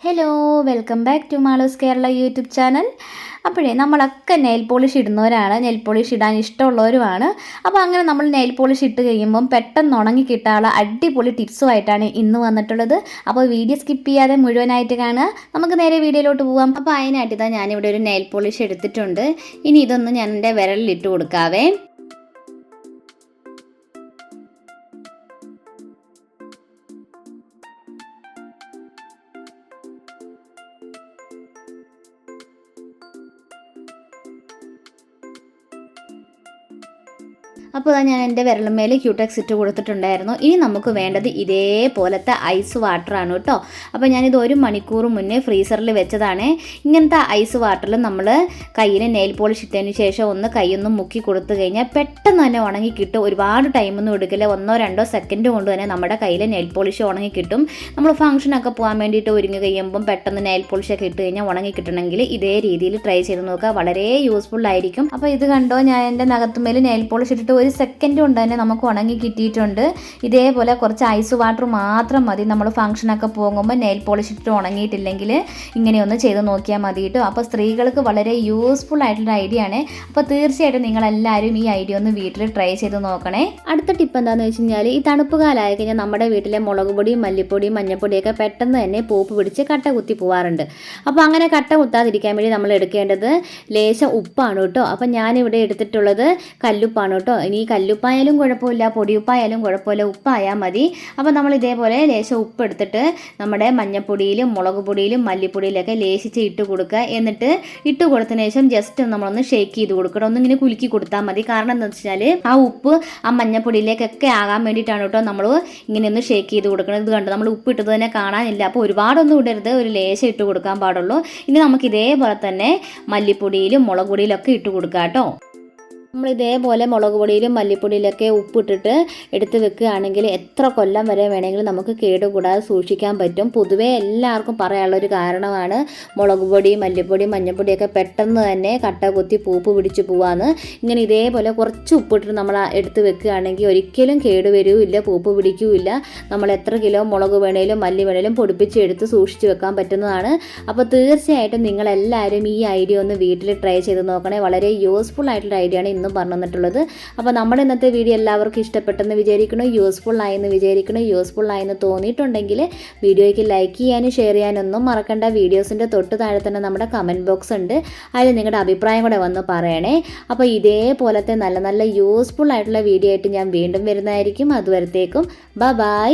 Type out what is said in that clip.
Hello, welcome back to മാളൂസ് Kerala YouTube channel. അപ്പോഴേ നമ്മളൊക്കെ നെയിൽ പോളിഷ് ഇടുന്നവരാണ്, നെയിൽ പോളിഷ് ഇടാൻ ഇഷ്ടമുള്ളവരുമാണ്. അപ്പോൾ അങ്ങനെ നമ്മൾ നെയിൽ പോളിഷ് ഇട്ട് കഴിയുമ്പം പെട്ടെന്ന് ഉണങ്ങി കിട്ടാനുള്ള അടിപൊളി ടിപ്സുമായിട്ടാണ് ഇന്ന് വന്നിട്ടുള്ളത്. അപ്പോൾ വീഡിയോ സ്കിപ്പ് ചെയ്യാതെ മുഴുവനായിട്ട് കാണുക. നമുക്ക് നേരെ വീഡിയോയിലോട്ട് പോകാം. അപ്പോൾ അതിനായിട്ട് ഇതാ ഞാനിവിടെ ഒരു നെയിൽ പോളിഷ് എടുത്തിട്ടുണ്ട്. ഇനി ഇതൊന്ന് ഞാൻ എൻ്റെ വിരലിൽ ഇട്ട് കൊടുക്കാവേ. അപ്പോൾ ഞാൻ എൻ്റെ വിരലുമേൽ ക്യൂടെക്സ് ഇട്ട് കൊടുത്തിട്ടുണ്ടായിരുന്നു. ഇനി നമുക്ക് വേണ്ടത് ഇതേപോലത്തെ ഐസ് വാട്ടറാണ് കേട്ടോ. അപ്പോൾ ഞാനിത് 1 മണിക്കൂർ മുന്നേ ഫ്രീസറിൽ വെച്ചതാണ്. ഇങ്ങനത്തെ ഐസ് വാട്ടറിൽ നമ്മൾ കയ്യിൽ നെയിൽ പോളിഷ് ഇട്ടതിന് ശേഷം ഒന്ന് കൈയൊന്നും മുക്കി കൊടുത്തു കഴിഞ്ഞാൽ പെട്ടെന്ന് തന്നെ ഉണങ്ങി കിട്ടും. ഒരുപാട് ടൈമൊന്നും എടുക്കില്ല, 1-2 സെക്കൻഡ് കൊണ്ട് തന്നെ നമ്മുടെ കയ്യിൽ നെയിൽ പോളിഷ് ഉണങ്ങി കിട്ടും. നമ്മൾ ഫംഗ്ഷനൊക്കെ പോകാൻ വേണ്ടിയിട്ട് ഒരുങ്ങി കഴിയുമ്പം പെട്ടെന്ന് നെയിൽ പോളിഷൊക്കെ ഇട്ട് കഴിഞ്ഞാൽ ഉണങ്ങി കിട്ടണമെങ്കിൽ ഇതേ രീതിയിൽ ട്രൈ ചെയ്ത് നോക്കുക. വളരെ യൂസ്ഫുൾ ആയിരിക്കും. അപ്പോൾ ഇത് കണ്ടോ, ഞാൻ എൻ്റെ നഖത്തുമേൽ നെയിൽ പോളിഷ് ഇട്ടിട്ട് 1 സെക്കൻഡ് കൊണ്ട് തന്നെ നമുക്ക് ഉണങ്ങി കിട്ടിയിട്ടുണ്ട്. ഇതേപോലെ കുറച്ച് ഐസ് വാട്ടർ മാത്രം മതി. നമ്മൾ ഫംഗ്ഷനൊക്കെ പോകുമ്പോൾ നെയിൽ പോളിഷ് ഇട്ട് ഉണങ്ങിയിട്ടില്ലെങ്കിൽ ഇങ്ങനെയൊന്ന് ചെയ്ത് നോക്കിയാൽ മതി കേട്ടോ. അപ്പോൾ സ്ത്രീകൾക്ക് വളരെ യൂസ്ഫുൾ ആയിട്ടുള്ള ഐഡിയ ആണ്. അപ്പോൾ തീർച്ചയായിട്ടും നിങ്ങളെല്ലാവരും ഈ ഐഡിയ ഒന്ന് വീട്ടിൽ ട്രൈ ചെയ്ത് നോക്കണേ. അടുത്ത ടിപ്പ് എന്താണെന്ന് വെച്ച് കഴിഞ്ഞാൽ, ഈ തണുപ്പ് കാലമായി കഴിഞ്ഞാൽ നമ്മുടെ വീട്ടിലെ മുളക് പൊടിയും മല്ലിപ്പൊടിയും മഞ്ഞൾപ്പൊടിയൊക്കെ പെട്ടെന്ന് തന്നെ പൂപ്പ് പിടിച്ച് കട്ട കുത്തി പോവാറുണ്ട്. അപ്പോൾ അങ്ങനെ കട്ട കുത്താതിരിക്കാൻ വേണ്ടി നമ്മൾ എടുക്കേണ്ടത് ലേശം ഉപ്പാണ് കേട്ടോ. അപ്പം ഞാനിവിടെ എടുത്തിട്ടുള്ളത് കല്ലുപ്പാണ് കേട്ടോ. ഇനി കല്ലുപ്പായാലും കുഴപ്പമില്ല, പൊടിയുപ്പായാലും കുഴപ്പമില്ല, ഉപ്പായാൽ മതി. അപ്പോൾ നമ്മൾ ഇതേപോലെ ലേശം ഉപ്പ് എടുത്തിട്ട് നമ്മുടെ മഞ്ഞൾപ്പൊടിയിലും മുളക് പൊടിയിലും മല്ലിപ്പൊടിയിലൊക്കെ ലേശിച്ച് ഇട്ട് കൊടുക്കുക. എന്നിട്ട് ഇട്ട് കൊടുത്തതിന് ശേഷം ജസ്റ്റ് നമ്മളൊന്ന് ഷേക്ക് ചെയ്ത് കൊടുക്കണം. ഒന്നിങ്ങനെ കുലുക്കി കൊടുത്താൽ മതി. കാരണം എന്താ വെച്ചാൽ ആ ഉപ്പ് ആ മഞ്ഞൾപ്പൊടിയിലേക്കൊക്കെ ആകാൻ വേണ്ടിയിട്ടാണ് കേട്ടോ നമ്മൾ ഇങ്ങനെ ഒന്ന് ഷേക്ക് ചെയ്ത് കൊടുക്കണം. ഇത് കണ്ടോ, നമ്മൾ ഉപ്പ് ഇട്ടത് തന്നെ കാണാനില്ല. അപ്പോൾ ഒരുപാടൊന്നും ഇടരുത്, ഒരു ലേശം ഇട്ട് കൊടുക്കാൻ പാടുള്ളൂ. ഇനി നമുക്ക് ഇതേപോലെ തന്നെ മല്ലിപ്പൊടിയിലും മുളക് പൊടിയിലൊക്കെ ഇട്ട് കൊടുക്കാം കേട്ടോ. നമ്മൾ ഇതേപോലെ മുളക് പൊടിയിലും മല്ലിപ്പൊടിയിലൊക്കെ ഉപ്പിട്ടിട്ട് എടുത്ത് വെക്കുകയാണെങ്കിൽ എത്ര കൊല്ലം വരെ വേണമെങ്കിലും നമുക്ക് കേടുകൂടാതെ സൂക്ഷിക്കാൻ പറ്റും. പൊതുവേ എല്ലാവർക്കും പറയാനുള്ളൊരു കാരണമാണ് മുളക് പൊടി മല്ലിപ്പൊടി മഞ്ഞൾപ്പൊടിയൊക്കെ പെട്ടെന്ന് തന്നെ കട്ട കുത്തി പൂപ്പ് പിടിച്ച് പോവാന്ന്. ഇങ്ങനെ ഇതേപോലെ കുറച്ച് ഉപ്പിട്ടിട്ട് നമ്മൾ എടുത്ത് വെക്കുകയാണെങ്കിൽ ഒരിക്കലും കേടുവരുമില്ല, പൂപ്പ് പിടിക്കുകയില്ല. നമ്മൾ എത്ര കിലോ മുളക് വേണേലും മല്ലി വേണേലും പൊടിപ്പിച്ച് എടുത്ത് സൂക്ഷിച്ച് വെക്കാൻ പറ്റുന്നതാണ്. അപ്പോൾ തീർച്ചയായിട്ടും നിങ്ങളെല്ലാവരും ഈ ഐഡിയ ഒന്ന് വീട്ടിൽ ട്രൈ ചെയ്ത് നോക്കണേ. വളരെ യൂസ്ഫുൾ ആയിട്ടുള്ള ഐഡിയ ആണ് ഇന്നും പറഞ്ഞു തന്നിട്ടുള്ളത്. അപ്പോൾ നമ്മുടെ ഇന്നത്തെ വീഡിയോ എല്ലാവർക്കും ഇഷ്ടപ്പെട്ടെന്ന് വിചാരിക്കണം, യൂസ്ഫുൾ ആയെന്ന് വിചാരിക്കണം. യൂസ്ഫുൾ ആയെന്ന് തോന്നിയിട്ടുണ്ടെങ്കിൽ വീഡിയോയ്ക്ക് ലൈക്ക് ചെയ്യാനും ഷെയർ ചെയ്യാനൊന്നും മറക്കണ്ട. വീഡിയോസിൻ്റെ തൊട്ട് താഴെ തന്നെ നമ്മുടെ കമൻറ്റ് ബോക്സ് ഉണ്ട്, അതിൽ നിങ്ങളുടെ അഭിപ്രായം കൂടെ വന്ന് പറയണേ. അപ്പോൾ ഇതേപോലത്തെ നല്ല നല്ല യൂസ്ഫുൾ ആയിട്ടുള്ള വീഡിയോ ആയിട്ട് ഞാൻ വീണ്ടും വരുന്നതായിരിക്കും. അതുവരത്തേക്കും ബൈ.